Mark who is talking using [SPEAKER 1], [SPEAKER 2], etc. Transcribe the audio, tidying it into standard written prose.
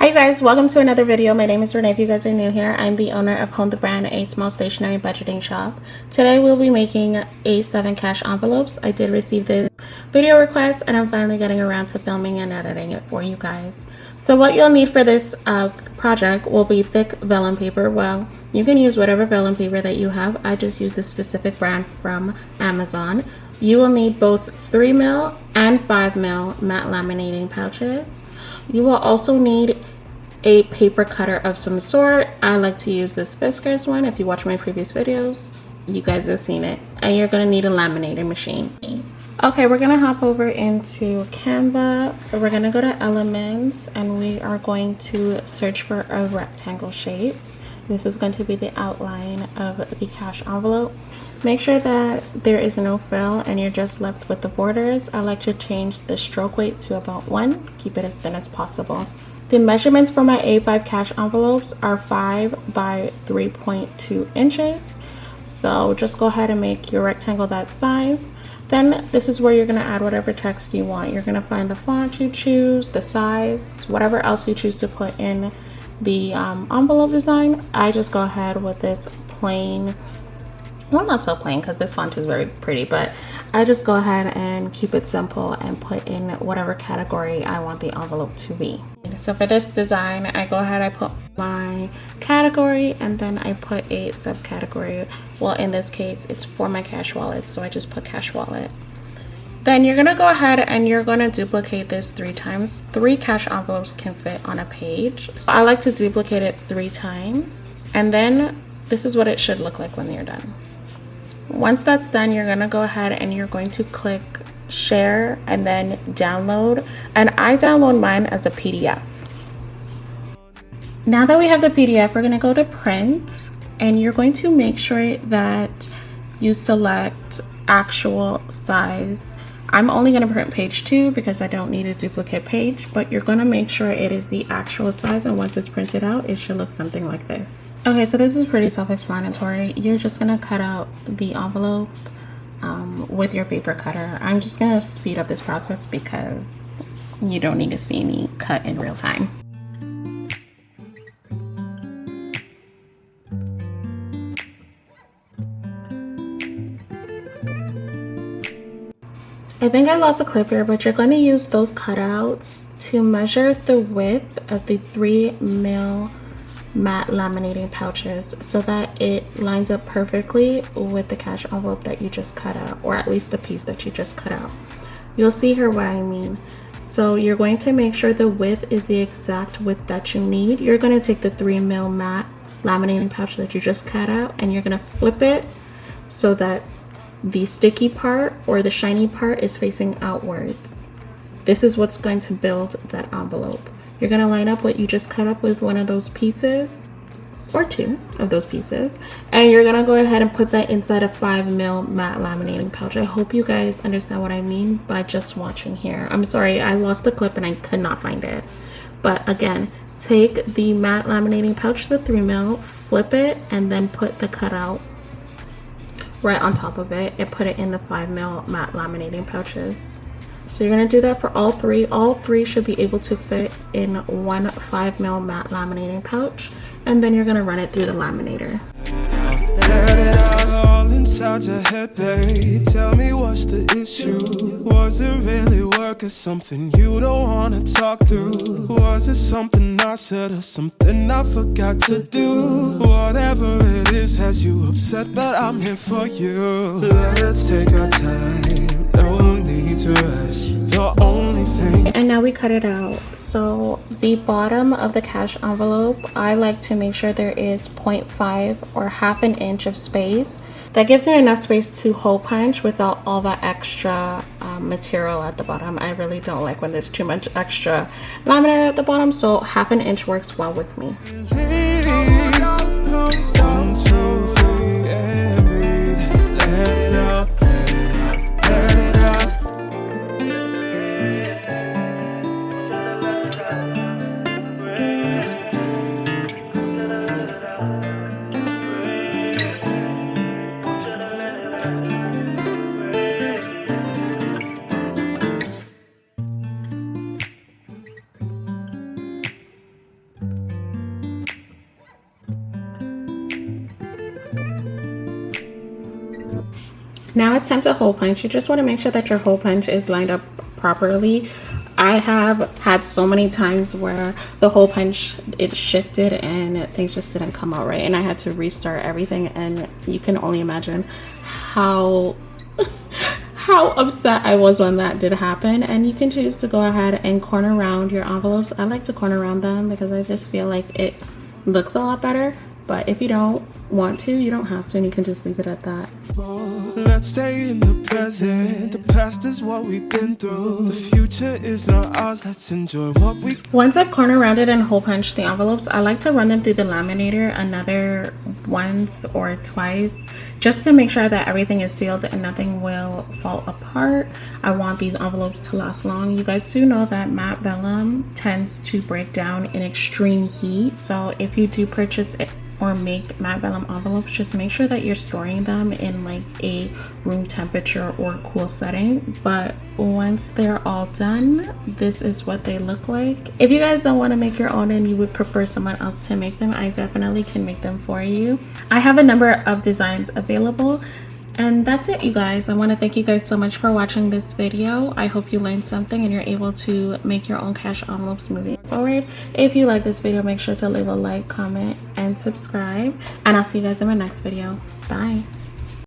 [SPEAKER 1] Hi guys, welcome to another video. My name is Renee. If you guys are new here, I'm the owner of Hone the Brand, a small stationery budgeting shop. Today we'll be making A7 cash envelopes. I did receive this video request and I'm finally getting around to filming and editing it for you guys. So what you'll need for this project will be thick vellum paper. Well, you can use whatever vellum paper that you have. I just use this specific brand from Amazon. You will need both 3mm and 5mm matte laminating pouches. You will also need a paper cutter of some sort. I like to use this Fiskars one. If you watch my previous videos, you guys have seen it. And you're gonna need a laminating machine. Okay, we're gonna hop over into Canva. We're gonna go to Elements and we are going to search for a rectangle shape. This is going to be the outline of the cash envelope. Make sure that there is no fill and you're just left with the borders. I like to change the stroke weight to about 1. Keep it as thin as possible. The measurements for my A5 cash envelopes are 5 by 3.2 inches. So just go ahead and make your rectangle that size. Then this is where you're going to add whatever text you want. You're going to find the font you choose, the size, whatever else you choose to put in the envelope design. I just go ahead with this plain, well, not so plain because this font is very pretty, but I just go ahead and keep it simple and put in whatever category I want the envelope to be. So for this design, I go ahead, I put my category and then I put a subcategory. Well, in this case, it's for my cash wallet, so I just put cash wallet. Then you're gonna go ahead and you're gonna duplicate this 3 times. 3 cash envelopes can fit on a page. So I like to duplicate it 3 times. And then this is what it should look like when you're done. Once that's done, you're gonna go ahead and you're going to click share and then download. And I download mine as a PDF. Now that we have the PDF, we're gonna go to print and you're going to make sure that you select actual size. I'm only going to print page 2 because I don't need a duplicate page, but you're going to make sure it is the actual size, and once it's printed out, it should look something like this. Okay, so this is pretty self-explanatory. You're just going to cut out the envelope with your paper cutter. I'm just going to speed up this process because you don't need to see me cut in real time. I think I lost a clip here, but you're going to use those cutouts to measure the width of the 3mm matte laminating pouches so that it lines up perfectly with the cash envelope that you just cut out, or at least the piece that you just cut out. You'll see here what I mean. So you're going to make sure the width is the exact width that you need. You're going to take the 3mm matte laminating pouch that you just cut out and you're going to flip it so that the sticky part or the shiny part is facing outwards. This is what's going to build that envelope. You're going to line up what you just cut up with one of those pieces or 2 of those pieces, and you're going to go ahead and put that inside a 5mm matte laminating pouch. I hope you guys understand what I mean by just watching here. I'm sorry, I lost the clip and I could not find it. But again, take the matte laminating pouch, the 3mm, flip it, and then put the cutout right on top of it and put it in the 5mm matte laminating pouches. So you're going to do that for all 3. All 3 should be able to fit in one 5mm matte laminating pouch, and then you're going to run it through the laminator.
[SPEAKER 2] Let it out all inside your head, babe. Tell me what's the issue? Was it really work or something you don't wanna talk through? Was it something I said or something I forgot to do? Whatever it is has you upset, but I'm here for you. Let's take our time, no need to rush. The only thing.
[SPEAKER 1] And now we cut it out. So the bottom of the cash envelope, I like to make sure there is 0.5 or half an inch of space. That gives you enough space to hole punch without all that extra material at the bottom. I really don't like when there's too much extra laminate at the bottom, so half an inch works well with me.
[SPEAKER 2] 1, 2, 3, and breathe. Let it out, let it out.
[SPEAKER 1] Now it's time to hole punch. You just want to make sure that your hole punch is lined up properly. I have had so many times where the hole punch, it shifted and things just didn't come out right, and I had to restart everything, and you can only imagine how how upset I was when that did happen. And you can choose to go ahead and corner round your envelopes. I like to corner round them because I just feel like it looks a lot better, but if you don't want to, you don't have to, and you can just leave it at that.
[SPEAKER 2] Let's stay in the present. The past is what we've been through. The future is not ours. Let's enjoy what we.
[SPEAKER 1] Once I've corner rounded and hole punched the envelopes, I like to run them through the laminator another once or twice, just to make sure that everything is sealed and nothing will fall apart. I want these envelopes to last long. You guys do know that matte vellum tends to break down in extreme heat, so if you do purchase it or make matte vellum envelopes, just make sure that you're storing them in like a room temperature or cool setting. But once they're all done, this is what they look like. If you guys don't want to make your own and you would prefer someone else to make them, I definitely can make them for you. I have a number of designs available. And that's it, you guys. I want to thank you guys so much for watching this video. I hope you learned something and you're able to make your own cash envelopes moving forward. If you like this video, make sure to leave a like, comment, and subscribe. And I'll see you guys in my next video. Bye.